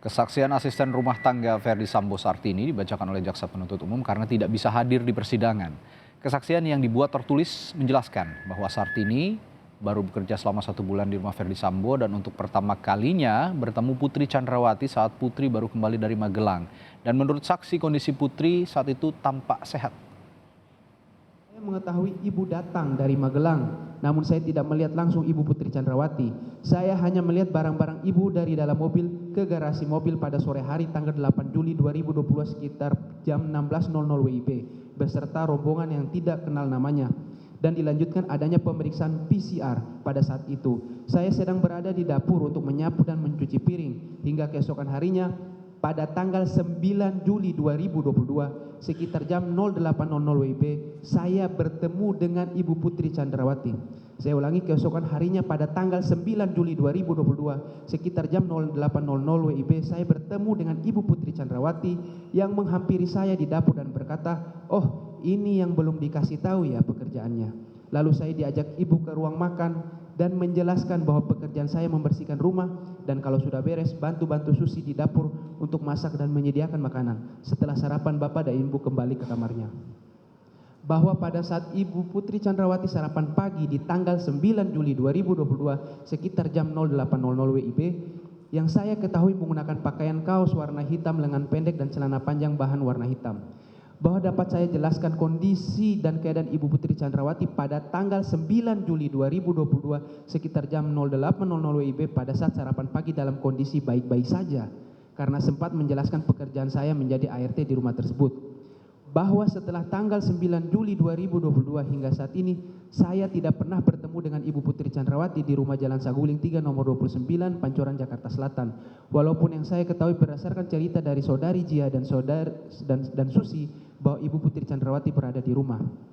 Kesaksian asisten rumah tangga Ferdy Sambo Sartini dibacakan oleh jaksa penuntut umum karena tidak bisa hadir di persidangan. Kesaksian yang dibuat tertulis menjelaskan bahwa Sartini baru bekerja selama 1 bulan di rumah Ferdy Sambo dan untuk pertama kalinya bertemu Putri Chandrawati saat Putri baru kembali dari Magelang. Dan menurut saksi kondisi Putri saat itu tampak sehat. Saya mengetahui ibu datang dari Magelang, namun saya tidak melihat langsung ibu Putri Chandrawati. Saya hanya melihat barang-barang ibu dari dalam mobil ke garasi mobil pada sore hari tanggal 8 Juli 2020 sekitar jam 16.00 WIB beserta rombongan yang tidak kenal namanya. Dan dilanjutkan adanya pemeriksaan PCR pada saat itu. Saya sedang berada di dapur untuk menyapu dan mencuci piring hingga keesokan harinya pada tanggal 9 Juli 2022 sekitar jam 08.00 WIB saya bertemu dengan Ibu Putri Chandrawati. Saya ulangi, keesokan harinya pada tanggal 9 Juli 2022 sekitar jam 08.00 WIB saya bertemu dengan Ibu Putri Chandrawati yang menghampiri saya di dapur dan berkata, "Oh, ini yang belum dikasih tahu ya pekerjaannya." Lalu saya diajak ibu ke ruang makan dan menjelaskan bahwa pekerjaan saya membersihkan rumah dan kalau sudah beres bantu-bantu Susi di dapur untuk masak dan menyediakan makanan. Setelah sarapan bapak dan ibu kembali ke kamarnya. Bahwa pada saat Ibu Putri Chandrawati sarapan pagi di tanggal 9 Juli 2022 sekitar jam 08.00 WIB yang saya ketahui menggunakan pakaian kaos warna hitam lengan pendek dan celana panjang bahan warna hitam. Bahwa dapat saya jelaskan kondisi dan keadaan Ibu Putri Chandrawati pada tanggal 9 Juli 2022 sekitar jam 08.00 WIB pada saat sarapan pagi dalam kondisi baik-baik saja karena sempat menjelaskan pekerjaan saya menjadi ART di rumah tersebut. Bahwa setelah tanggal 9 Juli 2022 hingga saat ini saya tidak pernah bertemu dengan Ibu Putri Chandrawati di rumah Jalan Saguling 3 nomor 29 Pancoran Jakarta Selatan. Walaupun yang saya ketahui berdasarkan cerita dari saudari Jia dan Susi bahwa Ibu Putri Chandrawati berada di rumah.